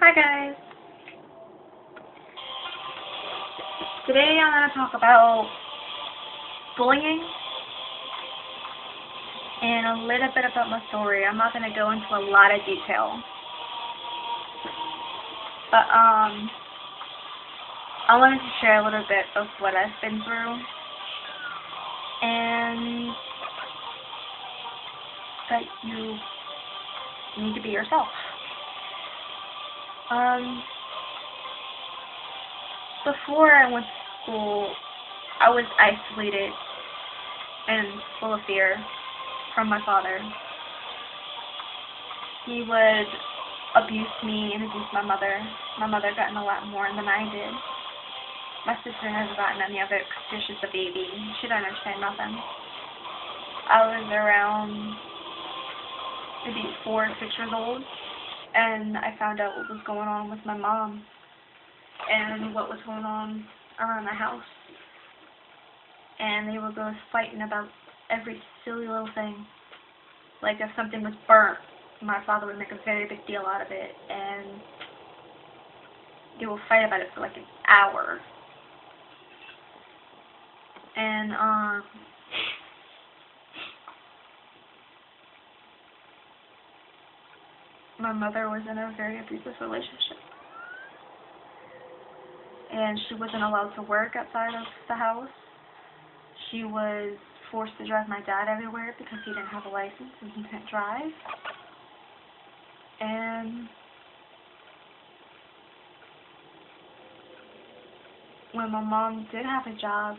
Hi guys. Today I'm going to talk about bullying and a little bit about my story. I'm not going to go into a lot of detail. But I wanted to share a little bit of what I've been through and that you need to be yourself. Before I went to school, I was isolated and full of fear from my father. He would abuse me and abuse my mother. My mother got in a lot more than I did. My sister never gotten any of it because she was just a baby. She didn't understand nothing. I was around maybe 4 or 6 years old, and I found out what was going on with my mom and what was going on around the house. And they were both fighting about every silly little thing. Like if something was burnt, my father would make a very big deal out of it, and they would fight about it for like an hour. And my mother was in a very abusive relationship, and she wasn't allowed to work outside of the house. She was forced to drive my dad everywhere because he didn't have a license and he couldn't drive. And when my mom did have a job,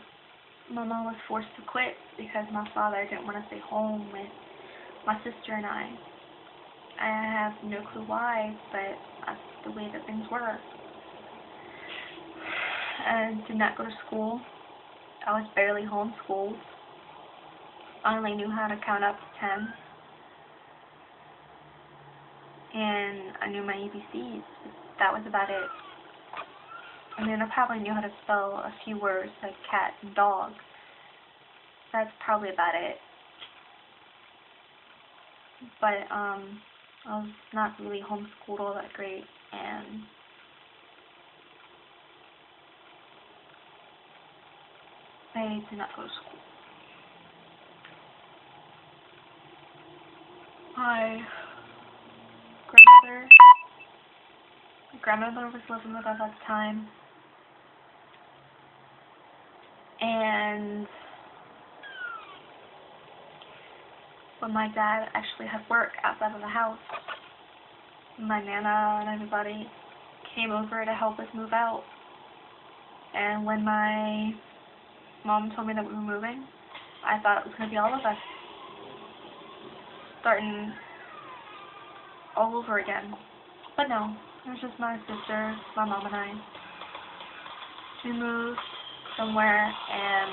my mom was forced to quit because my father didn't want to stay home with my sister and I. I have no clue why, but that's the way that things were. And did not go to school. I was barely homeschooled. I only knew how to count up to 10. And I knew my ABCs. That was about it. I mean, I probably knew how to spell a few words like cat and dog. That's probably about it. But I was not really homeschooled all that great, and I did not go to school. My grandmother was living with us at the time, and when my dad actually had work outside of the house, my nana and everybody came over to help us move out. And when my mom told me that we were moving, I thought it was going to be all of us starting all over again. But no, it was just my sister, my mom, and I. We moved somewhere, and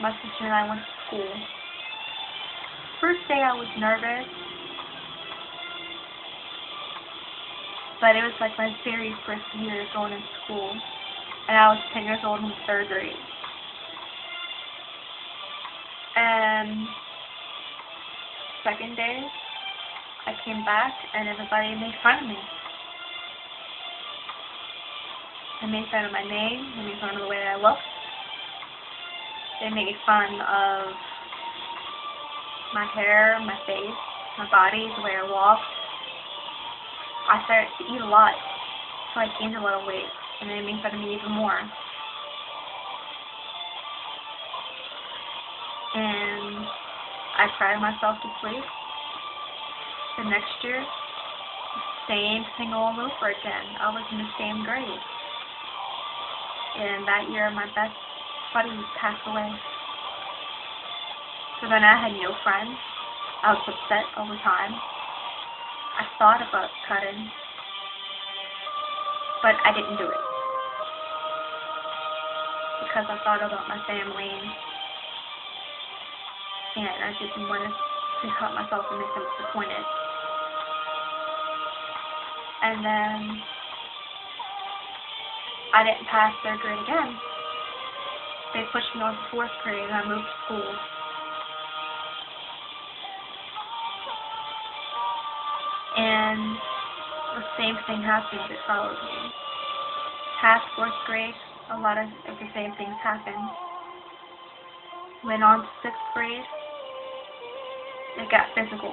my sister and I went to school. First day I was nervous, but it was like my very first year going to school, and I was 10 years old in 3rd grade. And second day, I came back and everybody made fun of me. They made fun of my name, they made fun of the way that I looked, they made fun of my hair, my face, my body, the way I walked. I started to eat a lot, so I gained a lot of weight, and they made fun of me even more. And I cried myself to sleep. The next year, the same thing all over again. I was in the same grade. And that year, my best buddy passed away. So then I had no friends. I was upset all the time. I thought about cutting, but I didn't do it because I thought about my family, and I didn't want to cut myself and make them disappointed. And then I didn't pass 3rd grade again. They pushed me on to 4th grade, and I moved to school. And the same thing happens. It follows me. Past 4th grade, a lot of the same things happened. Went on to 6th grade. It got physical.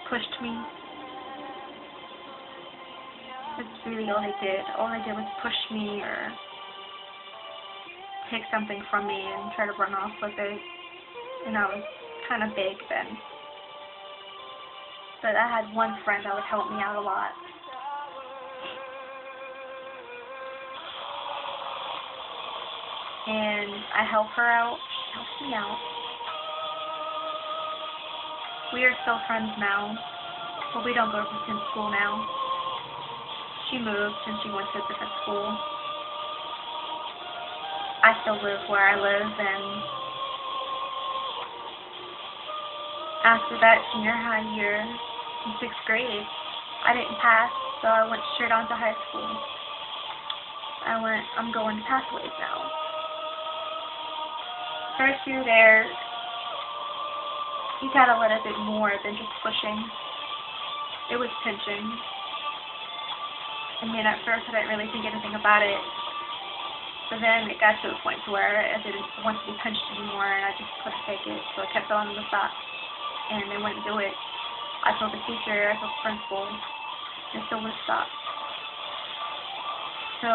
Pushed me. That's really all they did. All they did was push me or take something from me and try to run off with it. And I was kind of big then. But I had one friend that would help me out a lot. And I help her out. She helps me out. We are still friends now, but we don't go to the same school now. She moved and she went to a different school. I still live where I live, and after that junior high year in 6th grade, I didn't pass, so I went straight on to high school. I'm going to Pathways now. First year there, you gotta let a bit more than just pushing. It was pinching. I mean, at first I didn't really think anything about it, but then it got to a point where I didn't want to be pinched anymore, and I just couldn't take it, so I kept on the stop, and they wouldn't do it. I told the teacher, I told the principal, they still wouldn't stop. So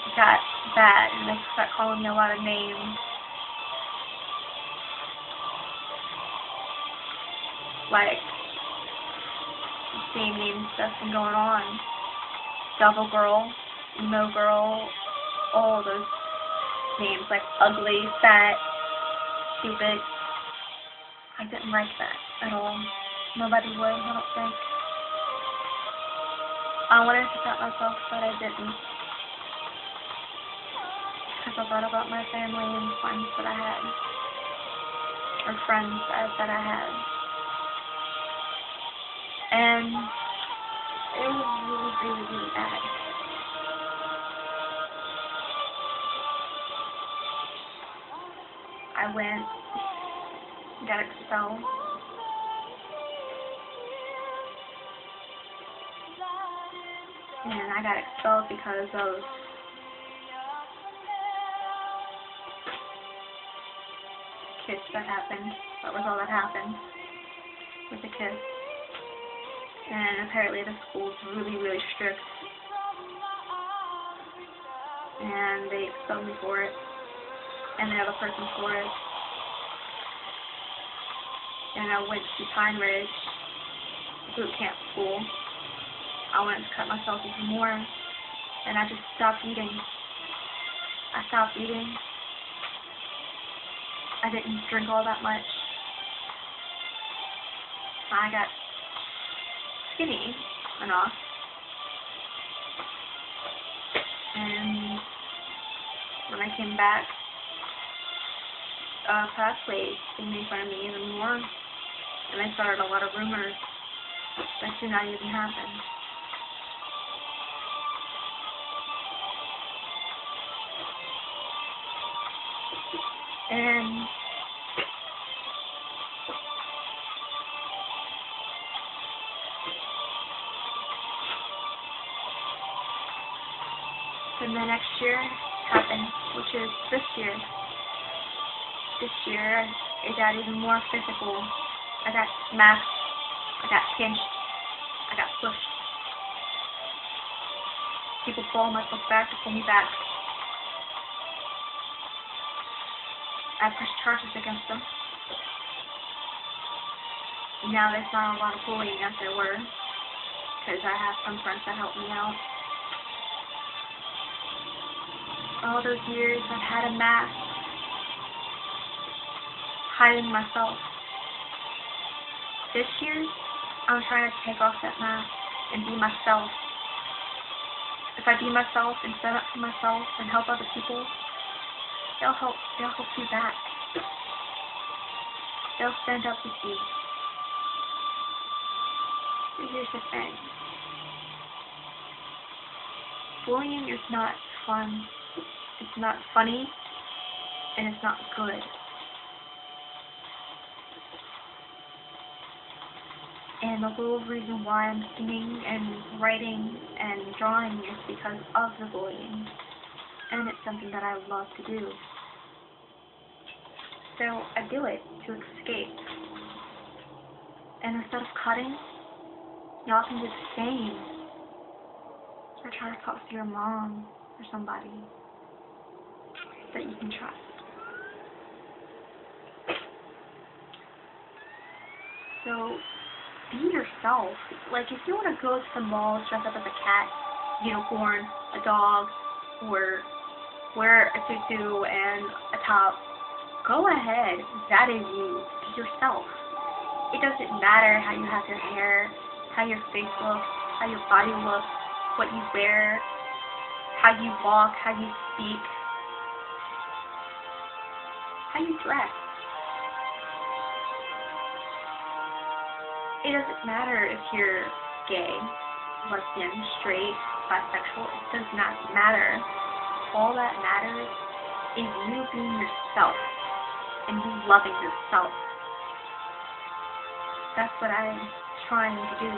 it got bad, and they started calling me a lot of names. Like, same name stuff been going on. Devil girl, emo girl, all those names, like ugly, fat, stupid. I didn't like that at all. Nobody would, I don't think. I wanted to cut myself, but I didn't. Because I thought about my family and friends that I had. Or friends that I had. And it was really, really, really bad. I went, got expelled. And I got expelled because of kiss that happened. That was all that happened with the kiss. And apparently the school's really, really strict. And they expelled me for it. And the other person for it. And I went to Pine Ridge boot camp school. I wanted to cut myself even more. And I just stopped eating. I stopped eating. I didn't drink all that much. I got skinny enough, and when I came back, Pathways made fun of me even more, and they started a lot of rumors that did not even happen. And then the next year happened, which is this year. This year, it got even more physical. I got smacked, I got pinched, I got pushed. People pulled myself back to pull me back. I pressed charges against them. Now there's not a lot of bullying as there were, because I have some friends that help me out. All those years I've had a mask, hiding myself. This year, I'm trying to take off that mask and be myself. If I be myself and stand up for myself and help other people, they'll help you back. They'll stand up with you. And here's the thing. Bullying is not fun. It's not funny, and it's not good. And And the whole reason why I'm singing and writing and drawing is because of the bullying. And it's something that I love to do. So I do it to escape. And instead of cutting, y'all can do the same. Or try to talk to your mom or somebody that you can trust. So be yourself. Like, if you want to go to the mall dress up as a cat, unicorn, a dog, or wear a tutu and a top, go ahead. That is you. Be yourself. It doesn't matter how you have your hair, how your face looks, how your body looks, what you wear, how you walk, how you speak, how you dress. It doesn't matter if you're gay, lesbian, straight, bisexual. It does not matter. All that matters is you being yourself and you loving yourself. That's what I'm trying to do.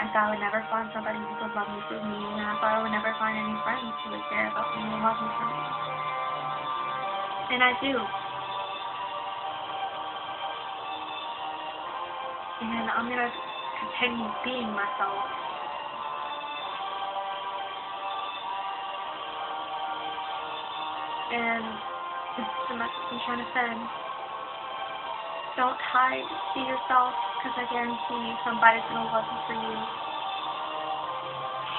I thought I would never find somebody who would love me for me, and I thought I would never find any friends who would care about me and love me for me. And I do. And I'm going to continue being myself. And this is the message I'm trying to send. Don't hide. Be yourself, because I guarantee you somebody's going to love you for you.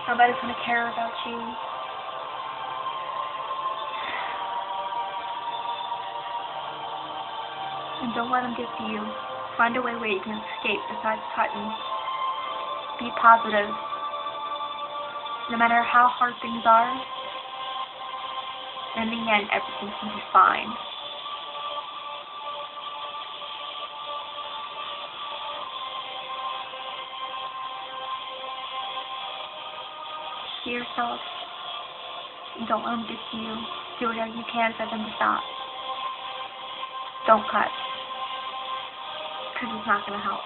Somebody's going to care about you. And don't let them get to you. Find a way where you can escape besides cutting. Be positive. No matter how hard things are, in the end, everything can be fine. Be yourself. And don't let them get to you. Do whatever you can for them to stop. Don't cut. Because it's not going to help.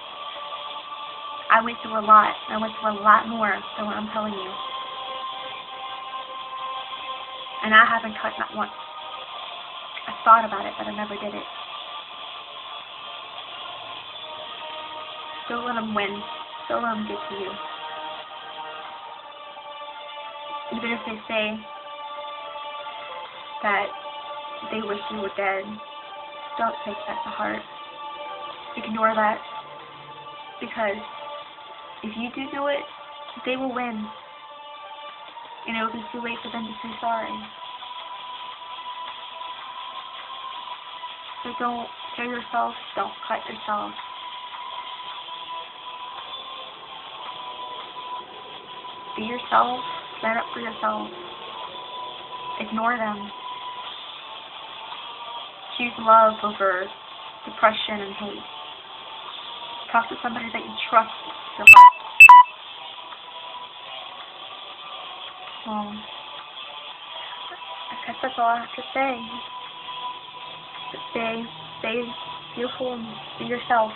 I went through a lot. I went through a lot more than what I'm telling you. And I haven't cut not once. I thought about it, but I never did it. Don't let them win. Don't let them get to you. Even if they say that they wish you were dead, don't take that to heart. Ignore that, because if you do it, they will win, and it will be too late for them to say sorry. So don't kill yourself, don't cut yourself. Be yourself, stand up for yourself. Ignore them. Choose love over depression and hate. Talk to somebody that you trust. Well, I guess that's all I have to say. Stay beautiful and be yourself.